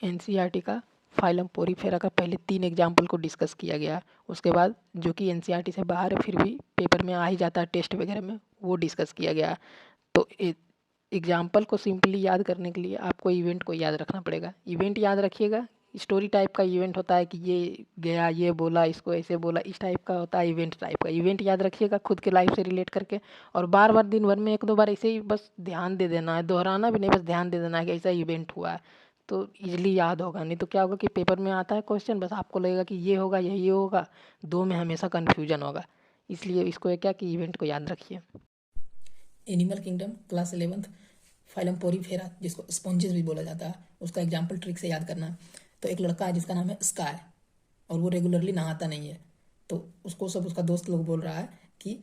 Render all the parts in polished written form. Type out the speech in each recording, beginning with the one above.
NCERT का phylum Porifera का पहले 3 एग्जाम्पल को डिस्कस किया गया। उसके बाद जो कि एनसीईआरटी से बाहर है फिर भी पेपर में आ ही जाता है टेस्ट वगैरह में, वो डिस्कस किया गया। तो एग्जाम्पल को सिंपली याद करने के लिए आपको इवेंट को याद रखना पड़ेगा। इवेंट याद रखिएगा, स्टोरी टाइप का इवेंट होता है कि ये गया, ये बोला, इसको ऐसे बोला, इस टाइप का होता है इवेंट टाइप का। इवेंट याद रखिएगा खुद के लाइफ से रिलेट करके, और बार बार दिन भर में 1-2 बार ऐसे ही बस ध्यान दे देना है, दोहराना भी नहीं, बस ध्यान दे देना है कि ऐसा इवेंट हुआ है, तो इजीली याद होगा। नहीं तो क्या होगा कि पेपर में आता है क्वेश्चन, बस आपको लगेगा कि ये होगा या ये होगा, 2 में हमेशा कन्फ्यूजन होगा। इसलिए इसको क्या कि इवेंट को याद रखिए। Animal kingdom class 11th phylum Porifera, जिसको स्पॉन्जेस भी बोला जाता है, उसका एग्जाम्पल ट्रिक से याद करना। तो एक लड़का है जिसका नाम है स्काई, और वो रेगुलरली नहाता नहीं है। तो उसको सब उसका दोस्त लोग बोल रहा है कि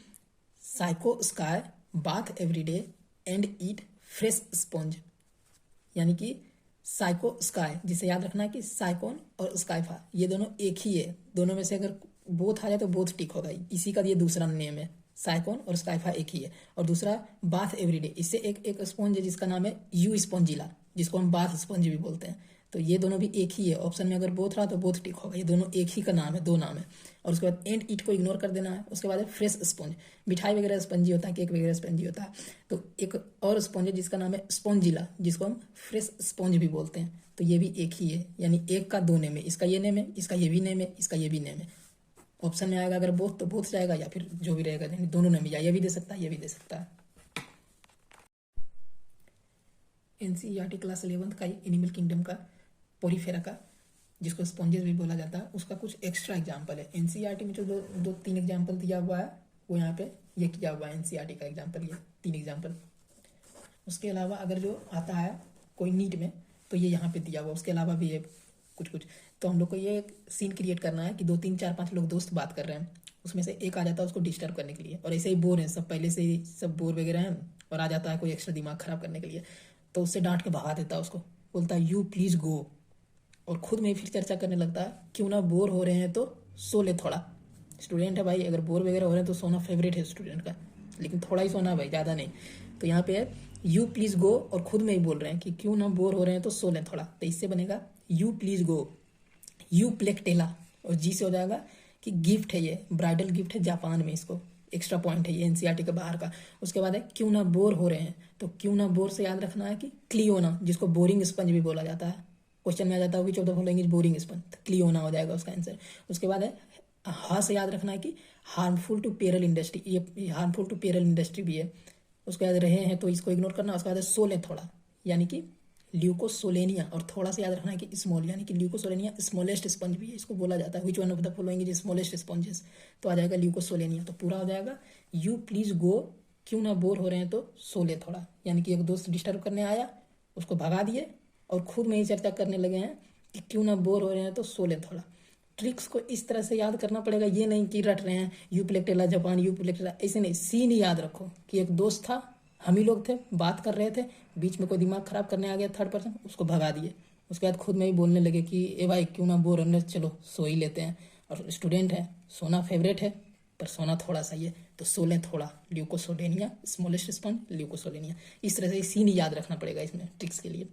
psycho sky bath everyday and eat fresh sponge, यानी कि साइको स्काई, जिसे याद रखना है कि साइकोन और स्काइफा ये दोनों एक ही है। दोनों में से अगर बोथ आ जाए तो बोथ टिक होगा, इसी का ये दूसरा नेम है। साइकोन और स्काइफा एक ही है। और दूसरा बाथ एवरीडे, इससे एक स्पॉन्ज है जिसका नाम है यू स्पॉन्जिला, जिसको हम बाथ स्पॉन्ज भी बोलते हैं। तो ये दोनों भी एक ही है। ऑप्शन में अगर बोथ रहा तो बोथ टिक होगा, ये दोनों एक ही का नाम है, 2 नाम है। और उसके बाद एंड ईट को इग्नोर कर देना है। उसके बाद है फ्रेश स्पॉन्ज, मिठाई वगैरह स्पंजी होता है, केक वगैरह स्पंजी होता है। तो एक और स्पॉन्ज है जिसका नाम है स्पॉन्जिला, जिसको हम फ्रेश स्पॉन्ज भी बोलते हैं। तो ये भी एक ही है, यानी एक का 2 नेम है, इसका ये नेम है, इसका ये भी नेम है, इसका ये भी नेम है। ऑप्शन में आएगा अगर बोथ तो बोथ जाएगा, या फिर जो भी रहेगा यानी दोनों नेम, या ये भी दे सकता है, ये भी दे सकता है। एनसीईआरटी क्लास 11th का एनिमल किंगडम का पोरीफेरा का, जिसको स्पॉन्जेस भी बोला जाता है, उसका कुछ एक्स्ट्रा एग्जाम्पल है। एनसीईआरटी में जो 2-3 एग्जाम्पल दिया हुआ है वो यहाँ पे ये किया हुआ है। एनसीईआरटी का एग्जाम्पल ये 3 एग्जाम्पल। उसके अलावा अगर जो आता है कोई नीट में तो ये यहाँ पे दिया हुआ, उसके अलावा भी है कुछ कुछ। तो हम लोग को ये एक सीन क्रिएट करना है कि 2-3-4-5 लोग दोस्त बात कर रहे हैं, उसमें से एक आ जाता है उसको डिस्टर्ब करने के लिए, और ऐसे ही बोर है सब, पहले से ही सब बोर वगैरह हैं, और आ जाता है कोई एक्स्ट्रा दिमाग खराब करने के लिए। तो उससे डांट के भगा देता है उसको, बोलता है यू प्लीज़ गो, और खुद में फिर चर्चा करने लगता है क्यों ना बोर हो रहे हैं तो सो ले थोड़ा। स्टूडेंट है भाई, अगर बोर वगैरह हो रहे हैं तो सोना फेवरेट है स्टूडेंट का, लेकिन थोड़ा ही सोना भाई, ज़्यादा नहीं। तो यहाँ पे है यू प्लीज़ गो, और खुद में ही बोल रहे हैं कि क्यों ना बोर हो रहे हैं तो सो लें थोड़ा। तो इससे बनेगा यू प्लीज़ गो, यू प्लेक्टेला, और जी से हो जाएगा कि गिफ्ट है, ये ब्राइडल गिफ्ट है जापान में, इसको एक्स्ट्रा पॉइंट है ये एनसीईआरटी के बाहर का। उसके बाद है क्यों ना बोर हो रहे हैं, तो क्यों ना बोर से याद रखना है कि क्लियोना, जिसको बोरिंग स्पंज भी बोला जाता है, क्वेश्चन में आ जाता है कि 14 following is boring sponge, Cliona हो जाएगा उसका आंसर। उसके बाद है हाँ से याद रखना है कि हार्मफुल टू पेरल इंडस्ट्री, ये हार्मफुल टू पेरल इंडस्ट्री भी है। उसके बाद रहे हैं तो इसको इग्नोर करना। उसके बाद है सोले थोड़ा, यानी कि ल्यूकोसोलेनिया, और थोड़ा सा याद रखना है कि स्मॉल, यानी कि ल्यूकोसोलेनिया स्मॉलेस्ट स्पंज भी है, इसको बोला जाता है which one of the following is smallest sponges, तो आ जाएगा ल्यूकोसोलेनिया। तो पूरा हो जाएगा यू प्लीज गो, क्यों ना बोर हो रहे हैं तो सोले थोड़ा, यानी कि एक दोस्त डिस्टर्ब करने आया, उसको भगा दिए, और खुद में ही चर्चा करने लगे हैं कि क्यों ना बोर हो रहे हैं तो सोले थोड़ा। ट्रिक्स को इस तरह से याद करना पड़ेगा, ये नहीं कि रट रहे हैं यू प्लेक्टेला जापान, यू प्लेक्टेला, ऐसे नहीं। सीन ही याद रखो कि एक दोस्त था, हम ही लोग थे, बात कर रहे थे, बीच में कोई दिमाग खराब करने आ गया थर्ड पर्सन, उसको भगा दिए। उसके बाद खुद में ही बोलने लगे कि ए भाई क्यों ना बोर होने, चलो सो ही लेते हैं। और स्टूडेंट है, सोना फेवरेट है, पर सोना थोड़ा सा ही है, तो सो लें थोड़ा। ल्यूकोसोडेनिया स्मॉलेस्ट स्पंज ल्यूकोसोडेनिया, इस तरह से सीन ही याद रखना पड़ेगा इसमें ट्रिक्स के लिए।